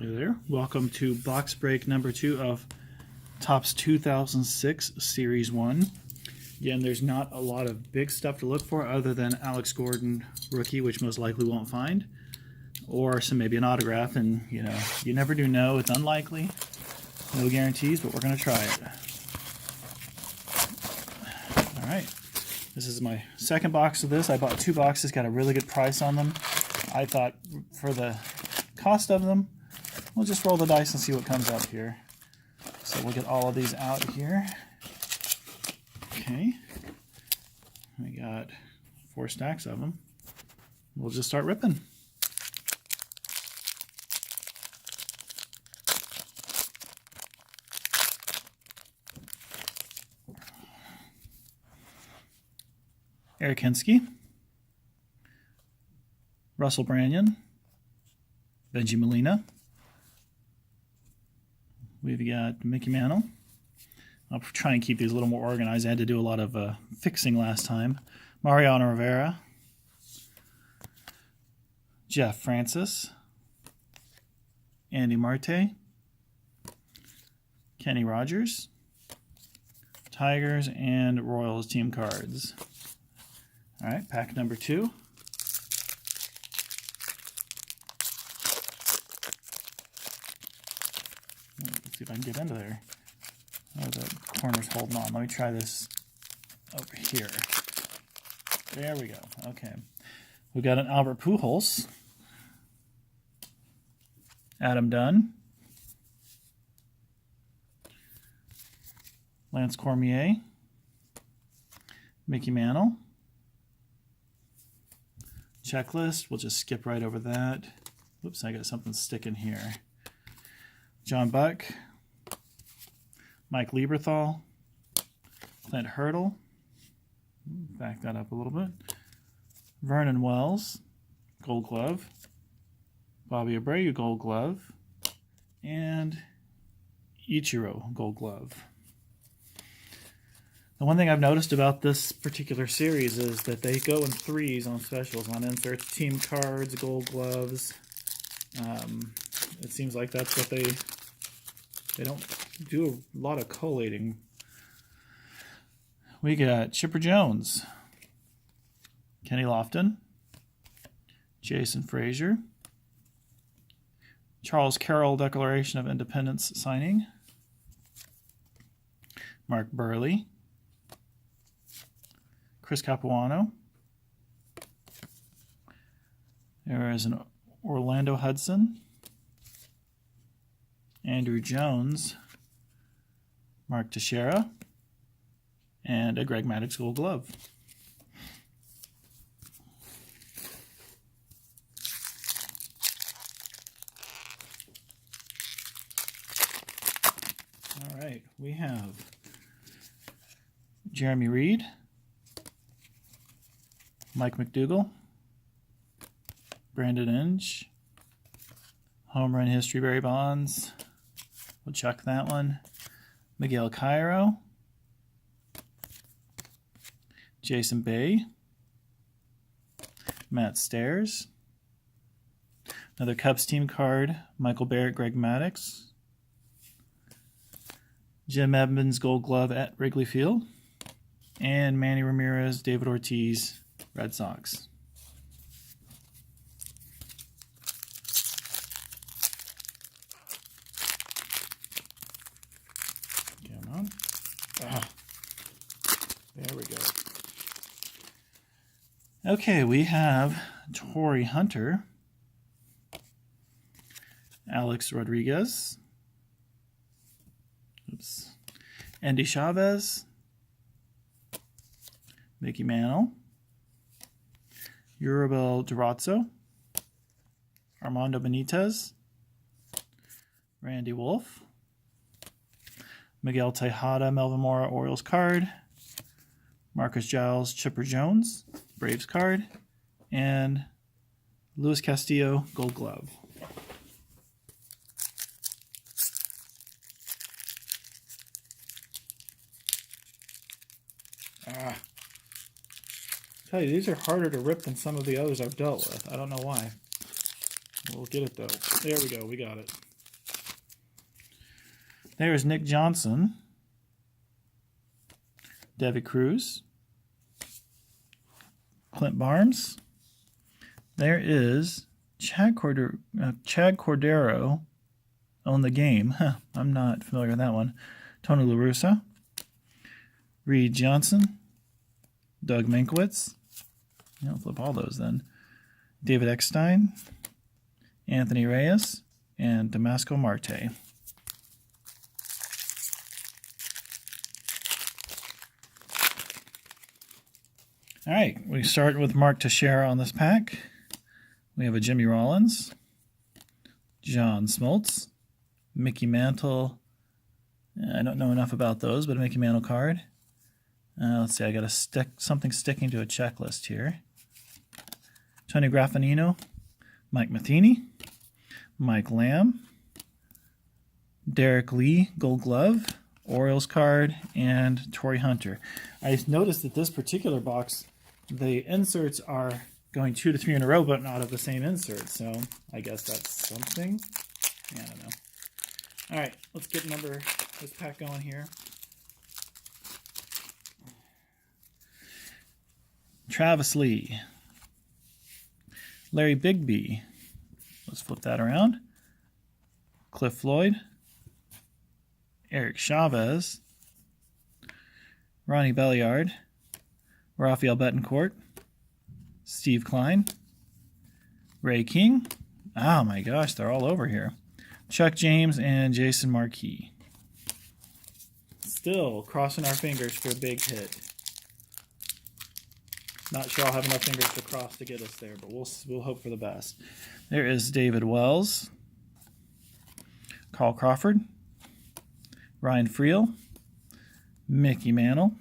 Hey there. Welcome to box break number 2 of Topps 2006 Series 1. Again, there's not a lot of big stuff to look for other than Alex Gordon rookie, which most likely won't find, or maybe an autograph, and you never do know. It's unlikely. No guarantees, but we're going to try it. All right. This is my second box of this. I bought 2 boxes, got a really good price on them. I thought for the cost of them, we'll just roll the dice and see what comes up here. So we'll get all of these out here. Okay. We got 4 stacks of them. We'll just start ripping. Eric Hinske, Russell Branyan, Bengie Molina. We've got Mickey Mantle. I'll try and keep these a little more organized. I had to do a lot of fixing last time. Mariano Rivera, Jeff Francis, Andy Marte, Kenny Rogers, Tigers, and Royals team cards. All right, pack number 2. Let's see if I can get into there. Oh, the corner's holding on. Let me try this over here. There we go. Okay. We've got an Albert Pujols, Adam Dunn, Lance Cormier, Mickey Mantle. Checklist, we'll just skip right over that. Whoops, I got something sticking here. John Buck, Mike Lieberthal, Clint Hurdle, back that up a little bit. Vernon Wells, Gold Glove. Bobby Abreu, Gold Glove. And Ichiro, Gold Glove. The one thing I've noticed about this particular series is that they go in 3s on specials, on inserts, team cards, Gold Gloves. It seems like that's what they don't do a lot of collating. We got Chipper Jones, Kenny Lofton, Jason Frazier, Charles Carroll Declaration of Independence signing, Mark Burley, Chris Capuano. There is an Orlando Hudson, Andrew Jones, Mark Teixeira, and a Greg Maddux Gold Glove. All right, we have Jeremy Reed, Mike McDougall, Brandon Inge, Home Run History Barry Bonds. We'll chuck that one. Miguel Cairo, Jason Bay, Matt Stairs, another Cubs team card, Michael Barrett, Greg Maddux, Jim Evans Gold Glove at Wrigley Field, and Manny Ramirez, David Ortiz, Red Sox. Come on. There we go. Okay, we have Torrey Hunter, Alex Rodriguez, Andy Chavez, Mickey Mantle, Yurabel Durazzo, Armando Benitez, Randy Wolf, Miguel Tejada, Melvin Mora, Orioles card, Marcus Giles, Chipper Jones, Braves card, and Luis Castillo, Gold Glove. tell you, these are harder to rip than some of the others I've dealt with. I don't know why. We'll get it though. There we go. We got it. There's Nick Johnson, Devi Cruz, Clint Barnes. There is Chad Cordero on the game. I'm not familiar with that one. Tony La Russa, Reed Johnson, Doug Mankiewicz. I'll flip all those then. David Eckstein, Anthony Reyes, and Damasco Marte. All right, we start with Mark Teixeira on this pack. We have a Jimmy Rollins, John Smoltz, Mickey Mantle. I don't know enough about those, but a Mickey Mantle card. Let's see, I got something sticking to a checklist here. Tony Graffanino, Mike Matheny, Mike Lamb, Derek Lee, Gold Glove, Orioles card, and Torrey Hunter. I noticed that this particular box, the inserts are going 2 to 3 in a row, but not of the same insert. So I guess that's something. Yeah, I don't know. All right, let's get this pack going here. Travis Lee, Larry Bigby. Let's flip that around. Cliff Floyd, Eric Chavez, Ronnie Belliard, Rafael Betancourt, Steve Klein, Ray King. Oh my gosh, they're all over here. Chuck James and Jason Marquis. Still crossing our fingers for a big hit. Not sure I'll have enough fingers to cross to get us there, but we'll hope for the best. There is David Wells, Carl Crawford, Ryan Friel, Mickey Mantle,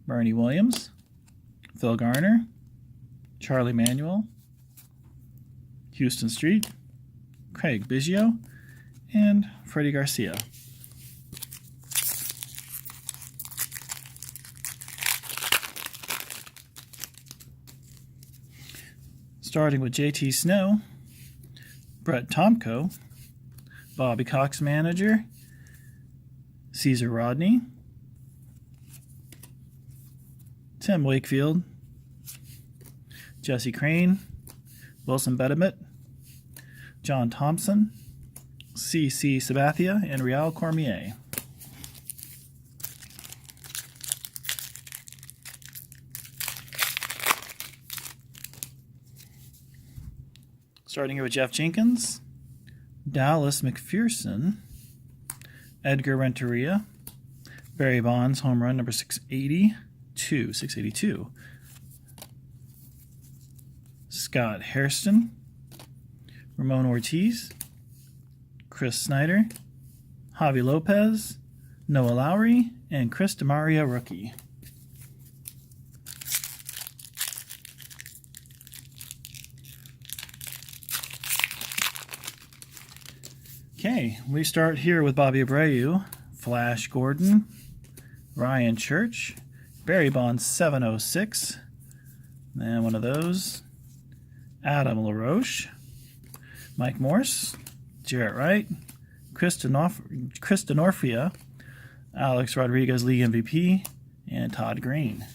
Bernie Williams, Phil Garner, Charlie Manuel, Houston Street, Craig Biggio, and Freddie Garcia. Starting with JT Snow, Brett Tomko, Bobby Cox manager, Caesar Rodney, Tim Wakefield, Jesse Crane, Wilson Bettermit, John Thompson, C.C. Sabathia, and Real Cormier. Starting here with Jeff Jenkins, Dallas McPherson, Edgar Renteria, Barry Bonds, home run number 682. Scott Hairston, Ramon Ortiz, Chris Snyder, Javi Lopez, Noah Lowry, and Chris DeMaria rookie. Okay, we start here with Bobby Abreu, Flash Gordon, Ryan Church, Barry Bonds 706, and one of those, Adam LaRoche, Mike Morse, Jarrett Wright, Chris Denorfia, Alex Rodriguez League MVP, and Todd Green.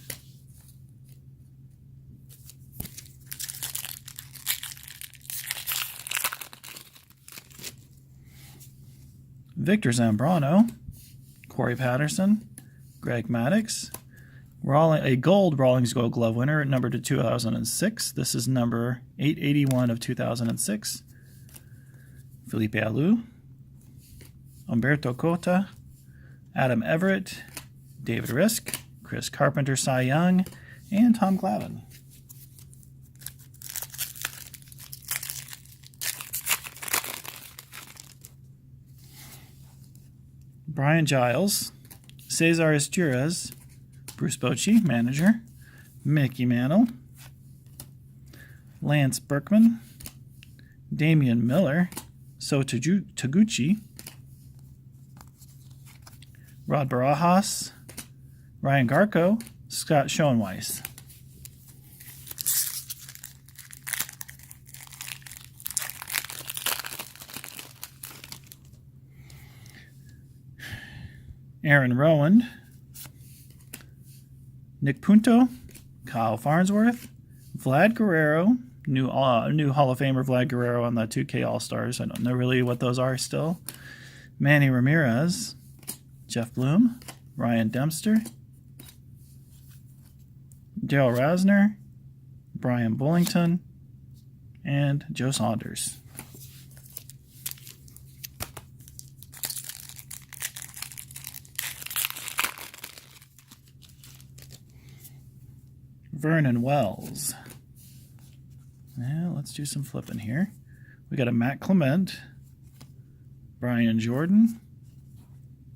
Victor Zambrano, Corey Patterson, Greg Maddux, a gold Rawlings Gold Glove winner, number to 2006. This is number 881 of 2006. Felipe Alou, Umberto Cota, Adam Everett, David Risk, Chris Carpenter Cy Young, and Tom Glavine. Brian Giles, Cesar Esturez, Bruce Bochy, manager, Mickey Mantle, Lance Berkman, Damian Miller, So Taguchi, Rod Barajas, Ryan Garco, Scott Schoenweiss. Aaron Rowand, Nick Punto, Kyle Farnsworth, Vlad Guerrero, new Hall of Famer Vlad Guerrero on the 2K All-Stars. I don't know really what those are still. Manny Ramirez, Jeff Bloom, Ryan Dempster, Daryl Rasner, Brian Bullington, and Joe Saunders. Vernon Wells. Now let's do some flipping here. We got a Matt Clement, Brian Jordan,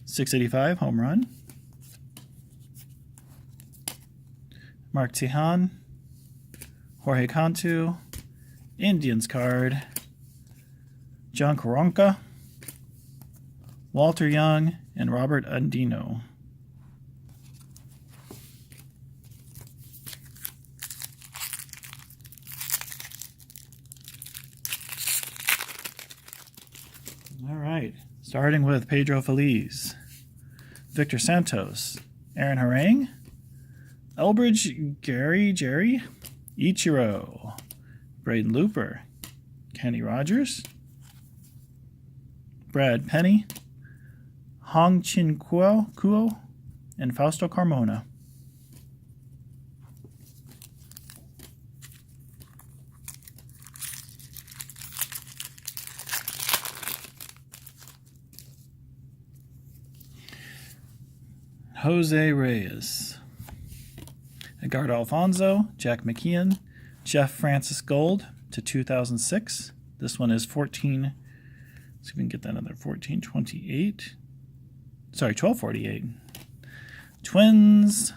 685 home run. Mark Tejan, Jorge Cantu, Indians card, John Koronka, Walter Young, and Robert Andino. All right, starting with Pedro Feliz, Victor Santos, Aaron Harang, Elbridge Jerry, Ichiro, Braden Looper, Kenny Rogers, Brad Penny, Hong Chin Kuo, and Fausto Carmona. Jose Reyes, Edgardo Alfonso, Jack McKeon, Jeff Francis Gold to 2006. This one is 14. Let's see if we can get that another 1428. Sorry, 1248. Twins,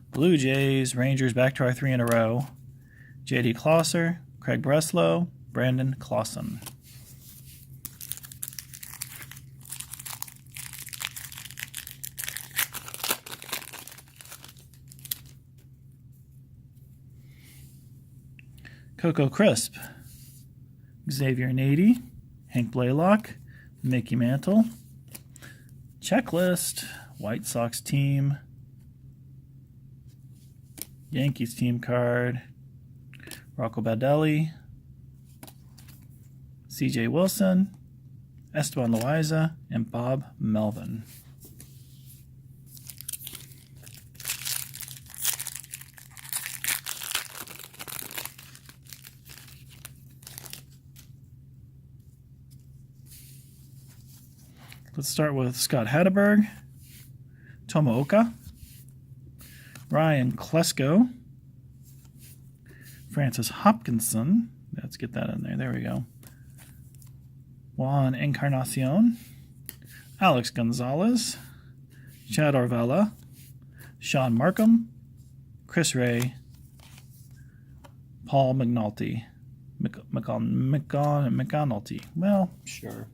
Blue Jays, Rangers back to our 3 in a row. J.D. Closser, Craig Breslow, Brandon Clausen. Coco Crisp, Xavier Nady, Hank Blaylock, Mickey Mantle, Checklist, White Sox team, Yankees team card, Rocco Baldelli, CJ Wilson, Esteban Loaiza, and Bob Melvin. Let's start with Scott Hatteberg, Tomaoka, Ryan Klesko, Francis Hopkinson. Let's get that in there. There we go. Juan Encarnacion, Alex Gonzalez, Chad Orvella, Sean Markham, Chris Ray, Paul McNulty. McNulty. Well, sure.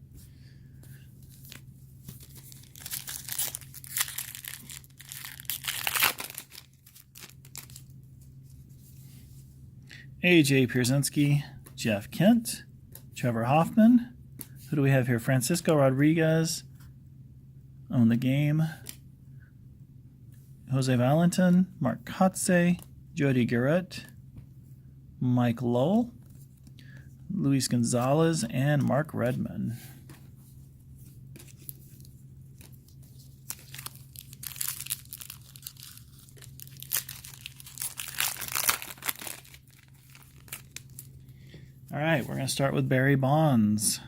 A.J. Pierzynski, Jeff Kent, Trevor Hoffman. Who do we have here? Francisco Rodriguez, Own the Game, Jose Valentin, Mark Kotze, Jody Garrett, Mike Lowell, Luis Gonzalez, and Mark Redman. All right, we're going to start with Barry Bonds,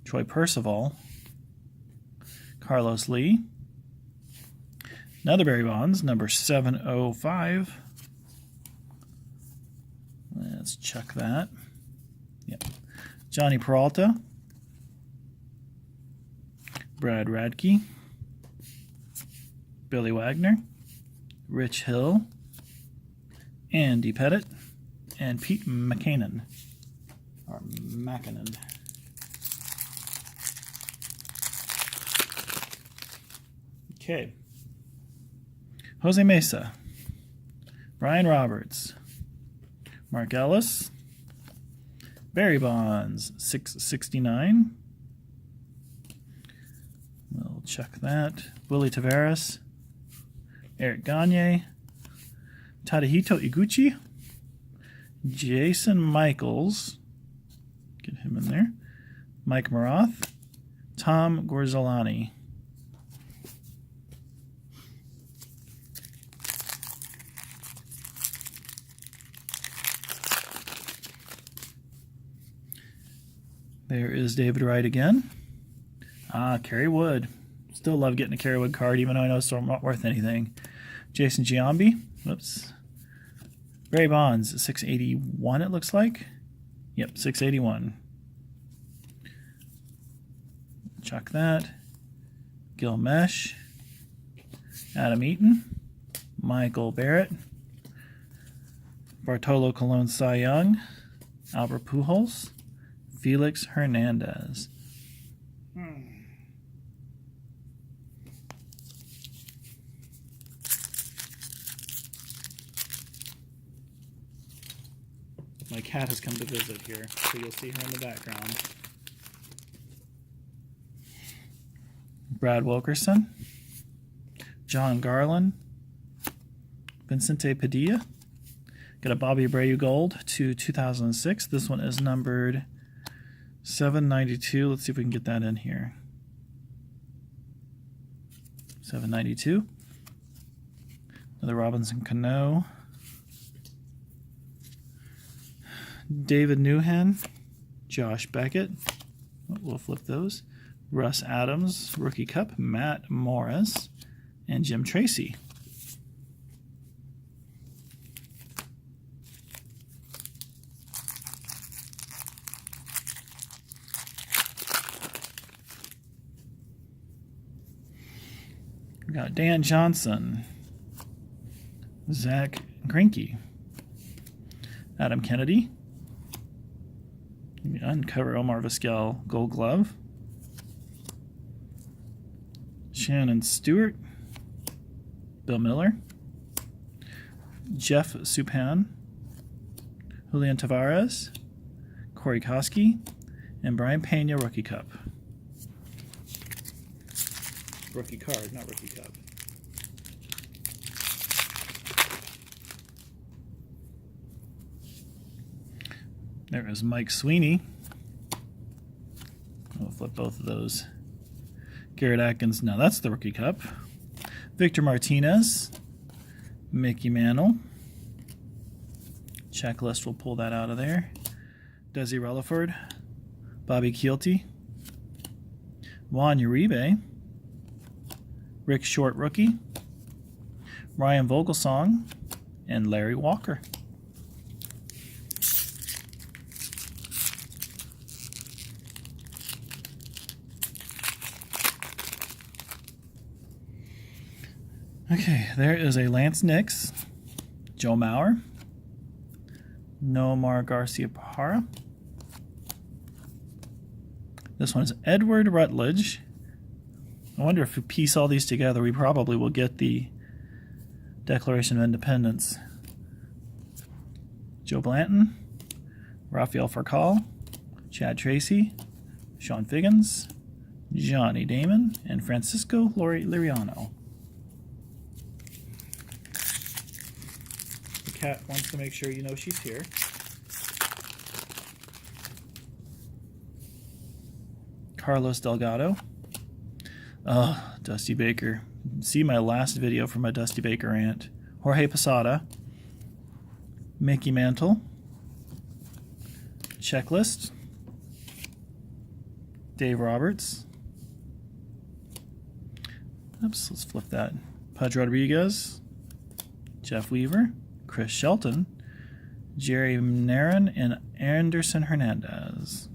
Troy Percival, Carlos Lee, another Barry Bonds, number 705. Let's check that. Yep. Johnny Peralta, Brad Radke, Billy Wagner, Rich Hill, Andy Pettit, and Pete McKinnon, or Mackinnon. Okay. Jose Mesa, Brian Roberts, Mark Ellis, Barry Bonds, 669. We'll Check that. Willie Tavares, Eric Gagne, Tadahito Iguchi, Jason Michaels, get him in there, Mike Maroth, Tom Gorzolani. There is David Wright again. Kerry Wood. Still love getting a Kerry Wood card, even though I know it's not worth anything. Jason Giambi. Whoops. Barry Bonds, 681 it looks like. Yep, 681. Chuck that. Gil Mesh. Adam Eaton. Michael Barrett. Bartolo Colon Cy Young. Albert Pujols. Felix Hernandez. My cat has come to visit here, so you'll see her in the background. Brad Wilkerson, John Garland, Vincente Padilla. Got a Bobby Abreu Gold to 2006. This one is numbered 792. Let's see if we can get that in here. 792. Another Robinson Cano. David Newhan, Josh Beckett. We'll flip those. Russ Adams, Rookie Cup. Matt Morris, and Jim Tracy. We got Dan Johnson, Zach Greinke, Adam Kennedy. Uncover Omar Vizquel Gold Glove. Shannon Stewart, Bill Miller, Jeff Supan, Julian Tavares, Corey Koski, and Brian Pena Rookie Cup. Rookie card, not Rookie Cup. There is Mike Sweeney. We'll flip both of those. Garrett Atkins, now that's the Rookie Cup. Victor Martinez, Mickey Mantle. Checklist, we'll pull that out of there. Desi Relaford, Bobby Kielty, Juan Uribe, Rick Short Rookie, Ryan Vogelsong, and Larry Walker. Okay, there is a Lance Nix, Joe Mauer, Nomar Garcia Parra. This one is Edward Rutledge. I wonder if we piece all these together, we probably will get the Declaration of Independence. Joe Blanton, Rafael Furcal, Chad Tracy, Sean Figgins, Johnny Damon, and Francisco Liriano. The cat wants to make sure you know she's here. Carlos Delgado. Oh, Dusty Baker. See my last video from my Dusty Baker rant. Jorge Posada. Mickey Mantle. Checklist. Dave Roberts. Oops, let's flip that. Pudge Rodriguez. Jeff Weaver. Chris Shelton. Jerry Narin, and Anderson Hernandez.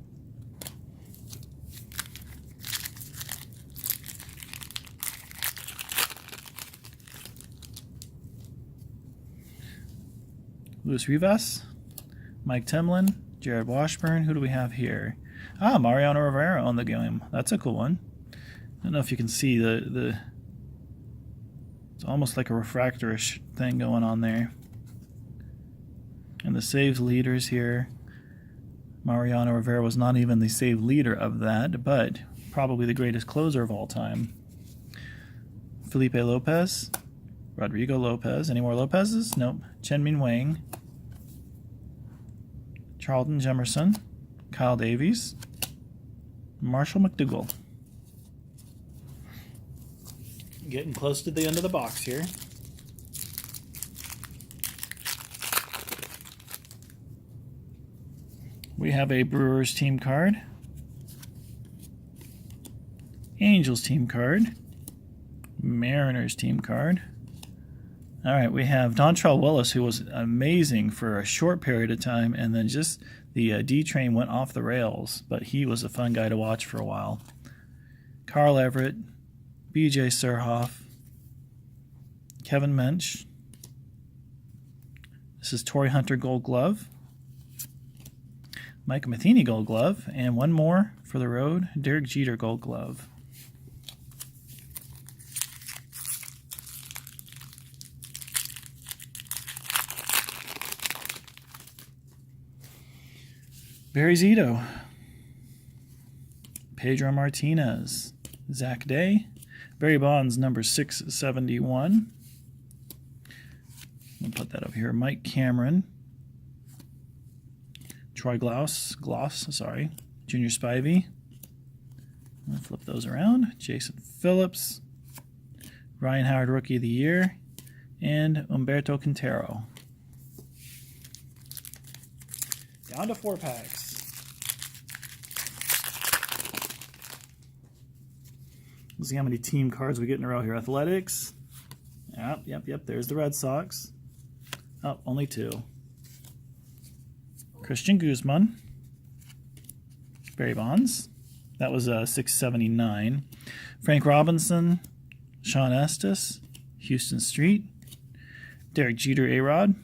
Luis Rivas, Mike Timlin, Jared Washburn. Who do we have here? Mariano Rivera on the game. That's a cool one. I don't know if you can see the it's almost like a refractorish thing going on there. And the saves leaders here. Mariano Rivera was not even the save leader of that, but probably the greatest closer of all time. Felipe Lopez, Rodrigo Lopez. Any more Lopez's? Nope. Chen Min Wang, Charlton Jemerson, Kyle Davies, Marshall McDougall. Getting close to the end of the box here. We have a Brewers team card, Angels team card, Mariners team card. All right, we have Dontrelle Willis, who was amazing for a short period of time, and then just the D train went off the rails, but he was a fun guy to watch for a while. Carl Everett, B.J. Surhoff, Kevin Mensch. This is Torrey Hunter Gold Glove, Mike Matheny Gold Glove, and one more for the road, Derek Jeter Gold Glove. Barry Zito, Pedro Martinez, Zach Day, Barry Bonds, number 671. We'll put that up here. Mike Cameron, Troy Gloss, Junior Spivey. I'll flip those around. Jason Phillips, Ryan Howard, Rookie of the Year, and Humberto Quintero. Down to 4 packs. Let's see how many team cards we get in a row here. Athletics. Yep. There's the Red Sox. Oh, only 2. Christian Guzman. Barry Bonds. That was 679. Frank Robinson. Sean Estes. Houston Street. Derek Jeter A-Rod.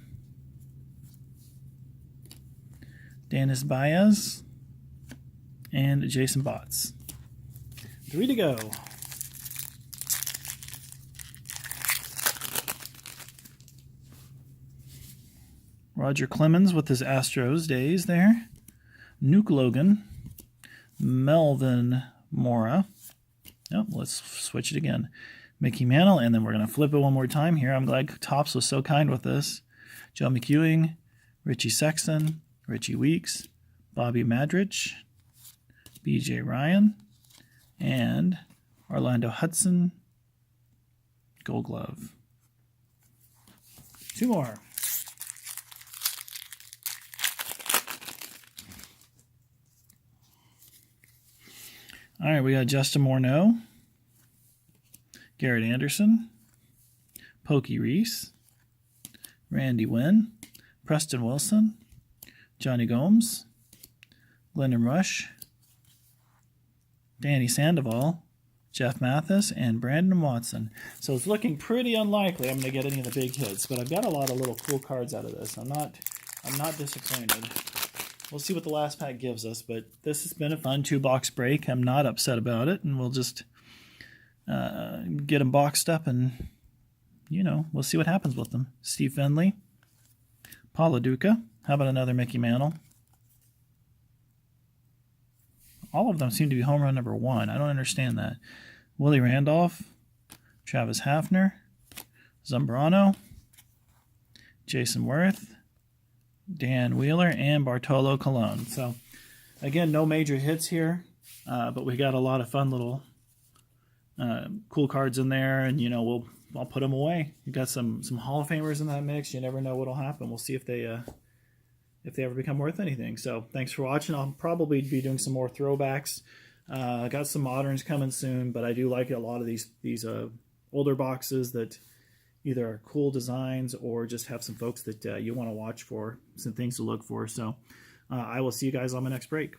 Dennis Baez. And Jason Botts. 3 to go. Roger Clemens with his Astros days there. Nuke Logan. Melvin Mora. Oh, let's switch it again. Mickey Mantle, and then we're going to flip it one more time here. I'm glad Topps was so kind with this. Joe McEwing, Richie Sexton, Richie Weeks, Bobby Madrich, B.J. Ryan, and Orlando Hudson, Gold Glove. 2 more. All right, we got Justin Morneau, Garrett Anderson, Pokey Reese, Randy Wynn, Preston Wilson, Johnny Gomes, Glendon Rush, Danny Sandoval, Jeff Mathis, and Brandon Watson. So it's looking pretty unlikely I'm going to get any of the big hits, but I've got a lot of little cool cards out of this. I'm not disappointed. We'll see what the last pack gives us, but this has been a fun 2-box break. I'm not upset about it, and we'll just get them boxed up, and, we'll see what happens with them. Steve Finley, Paul Duca. How about another Mickey Mantle? All of them seem to be home run number 1. I don't understand that. Willie Randolph, Travis Hafner, Zambrano, Jason Worth, Dan Wheeler, and Bartolo Colon. So, again, no major hits here, but we got a lot of fun little cool cards in there, and I'll put them away. You got some Hall of Famers in that mix. You never know what'll happen. We'll see if they ever become worth anything. So, thanks for watching. I'll probably be doing some more throwbacks. I got some moderns coming soon, but I do like a lot of these older boxes that either are cool designs or just have some folks that you want to watch for, some things to look for. So I will see you guys on my next break.